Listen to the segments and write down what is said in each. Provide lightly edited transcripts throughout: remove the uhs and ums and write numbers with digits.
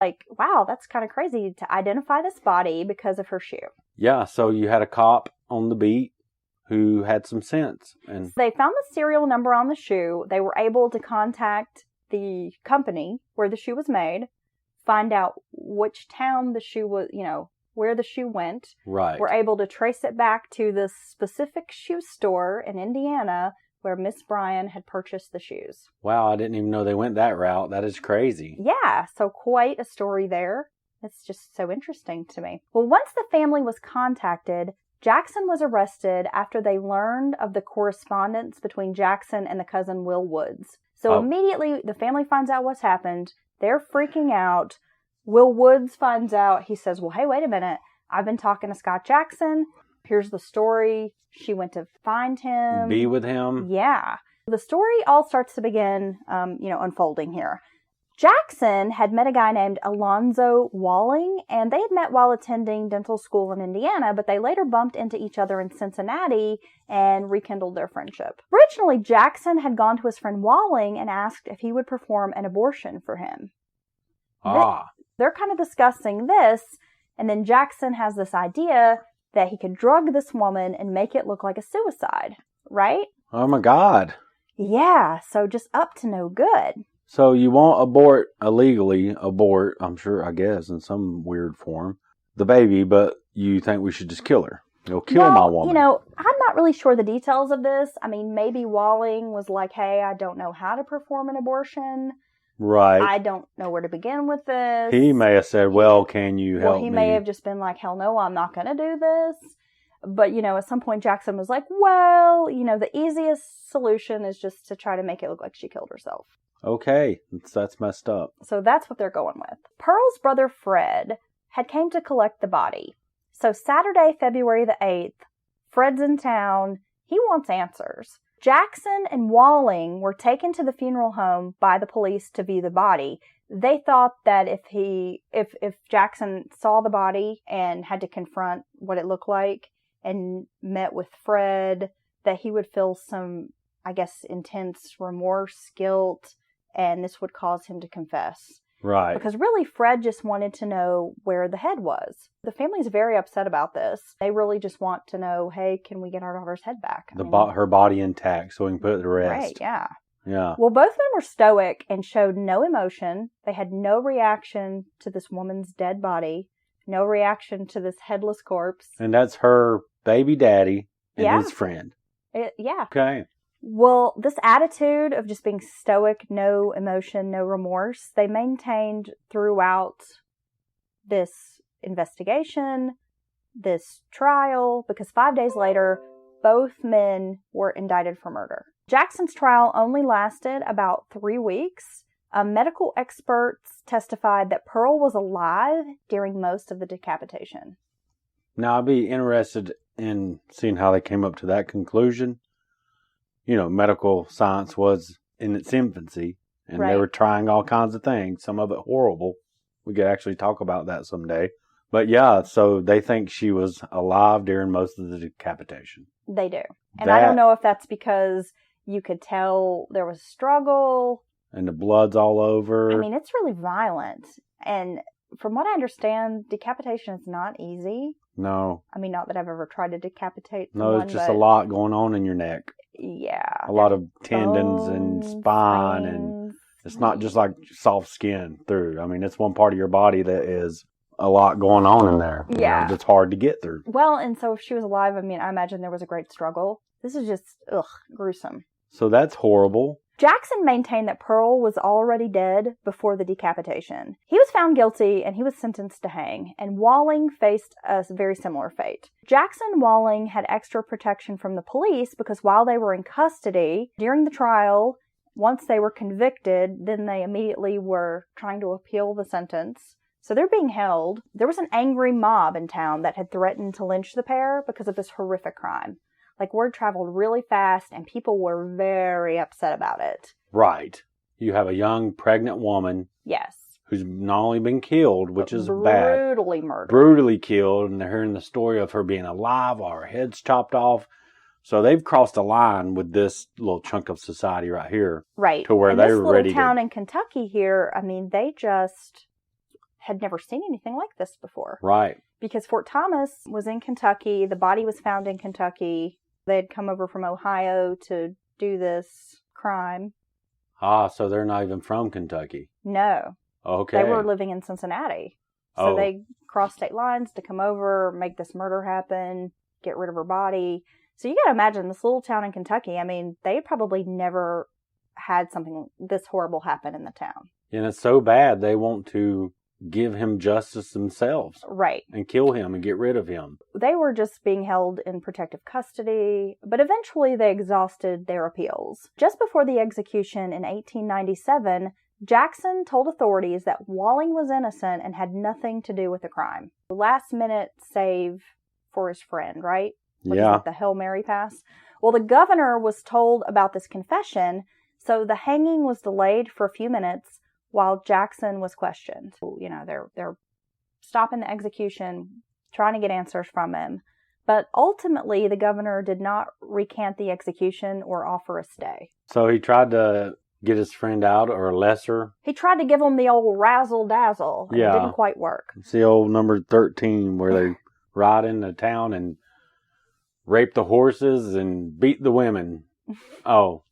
Like, wow, that's kind of crazy to identify this body because of her shoe. Yeah, so you had a cop on the beat who had some sense. And So they found the serial number on the shoe. They were able to contact the company where the shoe was made, find out which town the shoe was, where the shoe went. right. Were able to trace it back to the specific shoe store in Indiana where Miss Bryan had purchased the shoes. Wow, I didn't even know they went that route. That is crazy. Yeah, so quite a story there. It's just so interesting to me. Well, once the family was contacted, Jackson was arrested after they learned of the correspondence between Jackson and the cousin Will Woods. So immediately the family finds out what's happened. They're freaking out. Will Woods finds out. He says, well, hey, wait a minute. I've been talking to Scott Jackson. Here's the story. She went to find him. Be with him. Yeah. The story all starts to begin, unfolding here. Jackson had met a guy named Alonzo Walling, and they had met while attending dental school in Indiana, but they later bumped into each other in Cincinnati and rekindled their friendship. Originally, Jackson had gone to his friend Walling and asked if he would perform an abortion for him. They're kind of discussing this, and then Jackson has this idea that he could drug this woman and make it look like a suicide, right? Oh my God. Yeah, so just up to no good. So you won't illegally abort, I'm sure, I guess, in some weird form, the baby, but you think we should just kill her. You'll kill my woman. I'm not really sure the details of this. I mean, maybe Walling was like, hey, I don't know how to perform an abortion. Right. I don't know where to begin with this. He may have said, well, can you help me? Well, he may have just been like, hell no, I'm not going to do this. But, at some point Jackson was like, well, the easiest solution is just to try to make it look like she killed herself. Okay, that's messed up. So that's what they're going with. Pearl's brother Fred had came to collect the body. So Saturday, February the 8th, Fred's in town. He wants answers. Jackson and Walling were taken to the funeral home by the police to view the body. They thought that if Jackson saw the body and had to confront what it looked like and met with Fred, that he would feel some, I guess, intense remorse, guilt, and this would cause him to confess. Right. Because really, Fred just wanted to know where the head was. The family's very upset about this. They really just want to know, hey, can we get our daughter's head back? Her body intact so we can put it to rest. Right, yeah. Yeah. Well, both men were stoic and showed no emotion. They had no reaction to this woman's dead body, no reaction to this headless corpse. And that's her baby daddy and his friend. Yeah. Okay. Well, this attitude of just being stoic, no emotion, no remorse, they maintained throughout this investigation, this trial, because 5 days later, both men were indicted for murder. Jackson's trial only lasted about 3 weeks. Medical experts testified that Pearl was alive during most of the decapitation. Now, I'd be interested in seeing how they came up to that conclusion. Medical science was in its infancy, and they were trying all kinds of things, some of it horrible. We could actually talk about that someday. But yeah, so they think she was alive during most of the decapitation. They do. And I don't know if that's because you could tell there was struggle. And the blood's all over. I mean, it's really violent. And from what I understand, decapitation is not easy. No. I mean, not that I've ever tried to decapitate someone. No, it's just a lot going on in your neck. Yeah. A lot of tendons and spine. And it's not just like soft skin through. I mean, it's one part of your body that is a lot going on in there. Yeah. It's hard to get through. Well, and so if she was alive, I mean, I imagine there was a great struggle. This is just, gruesome. So that's horrible. Jackson maintained that Pearl was already dead before the decapitation. He was found guilty and he was sentenced to hang, and Walling faced a very similar fate. Jackson and Walling had extra protection from the police because while they were in custody during the trial, once they were convicted, then they immediately were trying to appeal the sentence. So they're being held. There was an angry mob in town that had threatened to lynch the pair because of this horrific crime. Like, word traveled really fast, and people were very upset about it. Right. You have a young, pregnant woman. Yes. Who's not only been killed, which is bad. Brutally murdered. Brutally killed, and they're hearing the story of her being alive while her head's chopped off. So they've crossed a line with this little chunk of society right here. Right. To where and they're ready to... this little town in Kentucky here, I mean, they just... had never seen anything like this before. Right. Because Fort Thomas was in Kentucky. The body was found in Kentucky. They had come over from Ohio to do this crime. Ah, so they're not even from Kentucky. No. Okay. They were living in Cincinnati. So they crossed state lines to come over, make this murder happen, get rid of her body. So you got to imagine this little town in Kentucky. I mean, they probably never had something this horrible happen in the town. And it's so bad they want to give him justice themselves. Right. And kill him and get rid of him. They were just being held in protective custody, but eventually they exhausted their appeals. Just before the execution in 1897, Jackson told authorities that Walling was innocent and had nothing to do with the crime. Last minute save for his friend, right? What is it, the Hail Mary pass? Well, the governor was told about this confession, so the hanging was delayed for a few minutes while Jackson was questioned. You know, they're stopping the execution, trying to get answers from him. But ultimately, the governor did not recant the execution or offer a stay. So he tried to get his friend out, or lesser. He tried to give him the old razzle-dazzle, and it didn't quite work. It's the old number 13 where they ride into town and rape the horses and beat the women. Oh,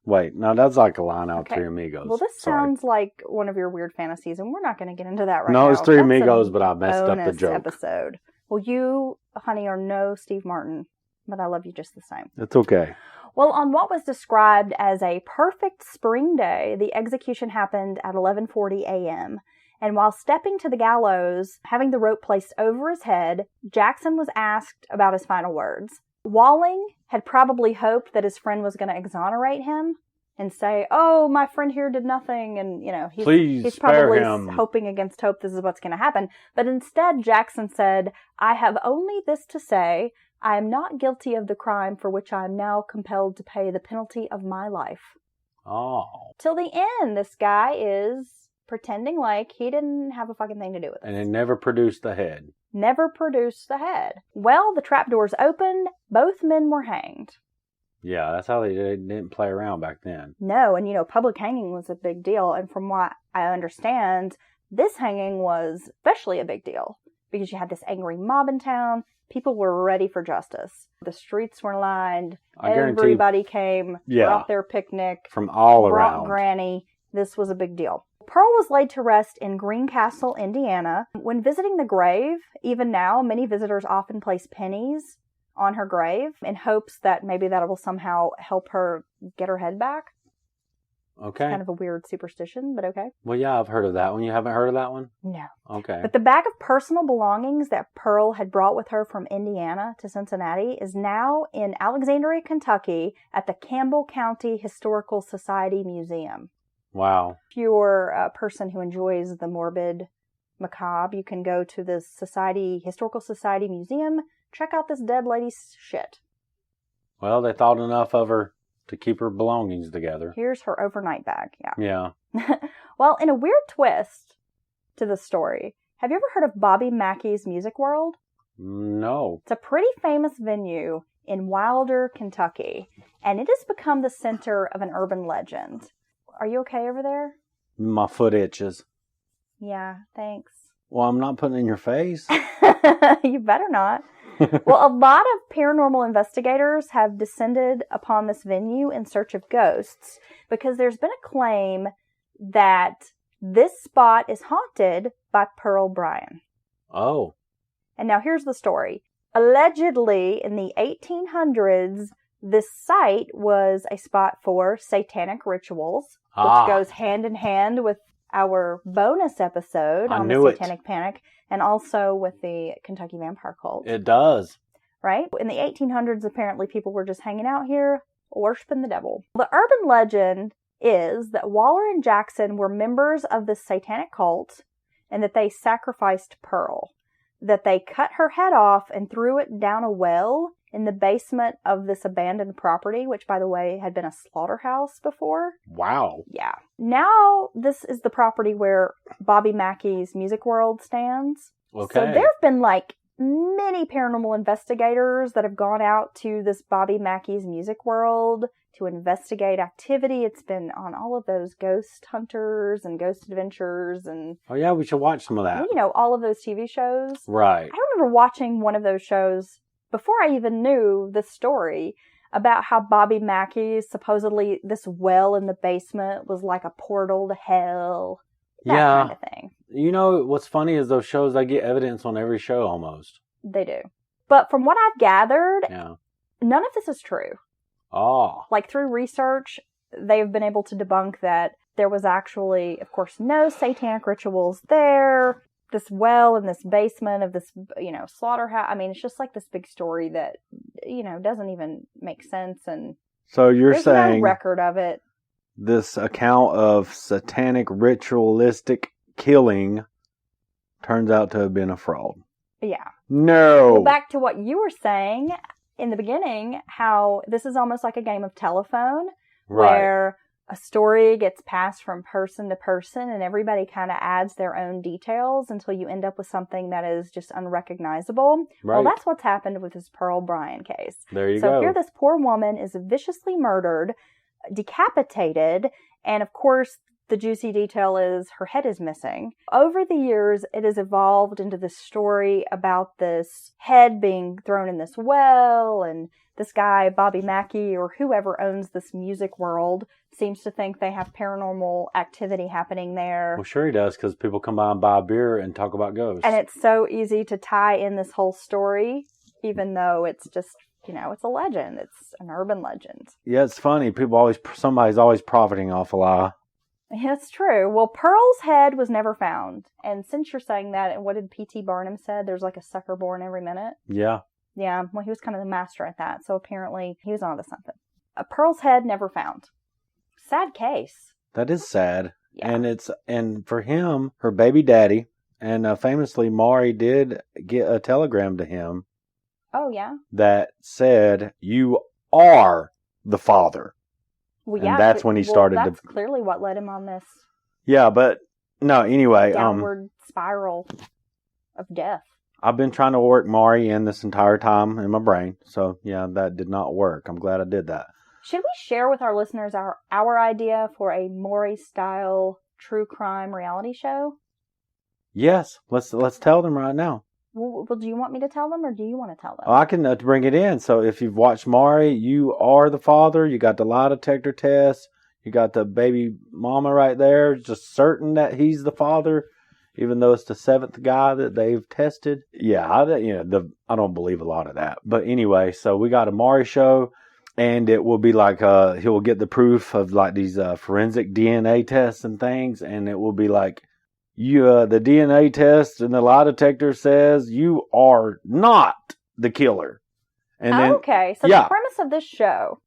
wait. No, that's like a line out Three Amigos. Well, this sounds like one of your weird fantasies, and we're not going to get into that right now. No, it's Three That's Amigos, but I messed up the joke. Episode. Well, you, honey, are no Steve Martin, but I love you just the same. It's okay. Well, on what was described as a perfect spring day, the execution happened at 11:40 a.m., and while stepping to the gallows, having the rope placed over his head, Jackson was asked about his final words. Walling had probably hoped that his friend was going to exonerate him and say, "Oh, my friend here did nothing," and, you know, he's probably hoping against hope this is what's going to happen. But instead, Jackson said, "I have only this to say. I am not guilty of the crime for which I am now compelled to pay the penalty of my life." Oh. Till the end, this guy is pretending like he didn't have a fucking thing to do with it. And it never produced the head. Never produced the head. Well, the trapdoors opened. Both men were hanged. Yeah, that's how they didn't play around back then. No, and, you know, public hanging was a big deal. And from what I understand, this hanging was especially a big deal because you had this angry mob in town. People were ready for justice. The streets were lined. Everybody came, brought their picnic. From all around. Brought Granny. This was a big deal. Pearl was laid to rest in Greencastle, Indiana. When visiting the grave, even now, many visitors often place pennies on her grave in hopes that maybe that will somehow help her get her head back. Okay. It's kind of a weird superstition, but okay. Well, yeah, I've heard of that one. You haven't heard of that one? No. Okay. But the bag of personal belongings that Pearl had brought with her from Indiana to Cincinnati is now in Alexandria, Kentucky at the Campbell County Historical Society Museum. Wow. If you're a person who enjoys the morbid, macabre, you can go to the Historical Society Museum, check out this dead lady's shit. Well, they thought enough of her to keep her belongings together. Here's her overnight bag. Yeah. Well, in a weird twist to the story, have you ever heard of Bobby Mackey's Music World? No. It's a pretty famous venue in Wilder, Kentucky, and it has become the center of an urban legend. Are you okay over there? My foot itches. Yeah, thanks. Well, I'm not putting it in your face. You better not. Well, a lot of paranormal investigators have descended upon this venue in search of ghosts because there's been a claim that this spot is haunted by Pearl Bryan. Oh. And now here's the story. Allegedly, in the 1800s, this site was a spot for satanic rituals, which goes hand in hand with our bonus episode on the Satanic Panic and also with the Kentucky Vampire Cult. It does. Right? In the 1800s, apparently people were just hanging out here, worshiping the devil. The urban legend is that Waller and Jackson were members of the satanic cult and that they sacrificed Pearl. That they cut her head off and threw it down a well in the basement of this abandoned property, which, by the way, had been a slaughterhouse before. Wow. Yeah. Now, this is the property where Bobby Mackey's Music World stands. Okay. So there have been, like, many paranormal investigators that have gone out to this Bobby Mackey's Music World to investigate activity. It's been on all of those Ghost Hunters and Ghost Adventures and... Oh, yeah, we should watch some of that. You know, all of those TV shows. Right. I remember watching one of those shows before I even knew the story about how Bobby Mackey, supposedly this well in the basement was like a portal to hell. That kind of thing. You know, what's funny is those shows, they get evidence on every show almost. They do. But from what I've gathered, none of this is true. Oh. Like through research, they've been able to debunk that there was actually, of course, no satanic rituals there. This well in this basement of this, you know, slaughterhouse. I mean, it's just like this big story that, you know, doesn't even make sense. And so you're there's saying no record of it. This account of satanic ritualistic killing turns out to have been a fraud. Yeah. No. Well, back to what you were saying in the beginning, how this is almost like a game of telephone, where a story gets passed from person to person and everybody kind of adds their own details until you end up with something that is just unrecognizable. Right. Well, that's what's happened with this Pearl Bryan case. There you go. So here this poor woman is viciously murdered, decapitated, and of course the juicy detail is her head is missing. Over the years, it has evolved into this story about this head being thrown in this well, and this guy, Bobby Mackey, or whoever owns this music world, seems to think they have paranormal activity happening there. Well, sure he does, because people come by and buy a beer and talk about ghosts. And it's so easy to tie in this whole story, even though it's just, you know, it's a legend. It's an urban legend. Yeah, it's funny. Somebody's always profiting off a lie. Yeah, it's true. Well, Pearl's head was never found. And since you're saying that, and what did P.T. Barnum said? There's like a sucker born every minute. Yeah. Yeah, well, he was kind of the master at that. So apparently he was onto something. Pearl's head never found. Sad case. That is sad. Yeah. And for him, her baby daddy, and famously Maury did get a telegram to him. Oh, yeah? That said, you are the father. Well, yeah. And that's when he started that's clearly what led him on this. Yeah, but no, anyway. Downward spiral of death. I've been trying to work Maury in this entire time in my brain. So, yeah, that did not work. I'm glad I did that. Should we share with our listeners our idea for a Maury-style true crime reality show? Yes. Let's tell them right now. Well, do you want me to tell them, or do you want to tell them? I can bring it in. So if you've watched Maury, you are the father. You got the lie detector test. You got the baby mama right there. Just certain that he's the father, even though it's the seventh guy that they've tested. Yeah, I don't believe a lot of that. But anyway, so we got a Maury show, and it will be like he'll get the proof of like these forensic DNA tests and things, and it will be like, the DNA test and the lie detector says you are not the killer. And then, okay, so the premise of this show,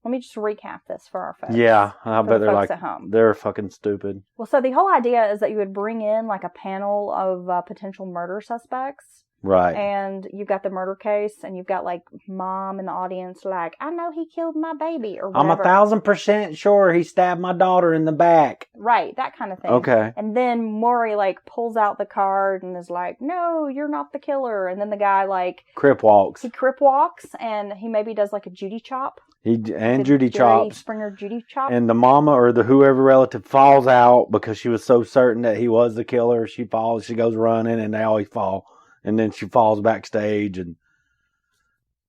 let me just recap this for our folks. Yeah, I bet they're like, at home. They're fucking stupid. Well, so the whole idea is that you would bring in like a panel of potential murder suspects. Right. And you've got the murder case, and you've got like mom in the audience like, I know he killed my baby, or whatever. I'm 1,000% sure he stabbed my daughter in the back. Right, that kind of thing. Okay. And then Maury like pulls out the card and is like, no, you're not the killer. And then the guy like... Crip walks. He crip walks, and he maybe does like a Judy chop. Judy chops. Springer Judy chop. And the mama or the whoever relative falls out because she was so certain that he was the killer. She falls, she goes running, and they always fall. And then she falls backstage, and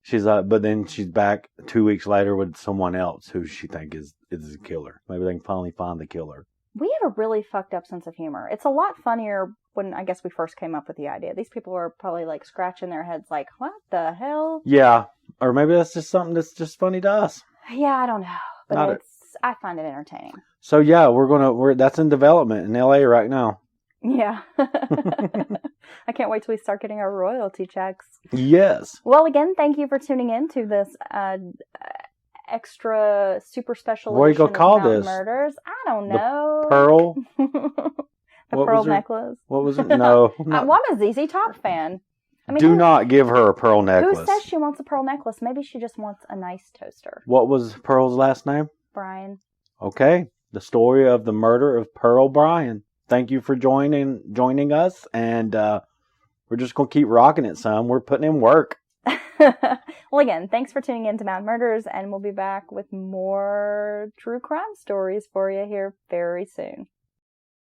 she's like, but then she's back 2 weeks later with someone else who she thinks is the killer. Maybe they can finally find the killer. We have a really fucked up sense of humor. It's a lot funnier when I guess we first came up with the idea. These people are probably like scratching their heads like, what the hell? Yeah. Or maybe that's just something that's just funny to us. Yeah, I don't know. But I find it entertaining. So yeah, that's in development in LA right now. Yeah. I can't wait till we start getting our royalty checks. Yes. Well, again, thank you for tuning in to this extra super special what are you edition gonna call of Mountain this? Murders. I don't know. The Pearl? The pearl necklace. What was it? No. I'm a ZZ Top fan. I mean, do not give her a pearl necklace. Who says she wants a pearl necklace? Maybe she just wants a nice toaster. What was Pearl's last name? Bryan. Okay. The story of the murder of Pearl Bryan. Thank you for joining us, and we're just going to keep rocking it, son. We're putting in work. Well, again, thanks for tuning in to Mountain Murders, and we'll be back with more true crime stories for you here very soon.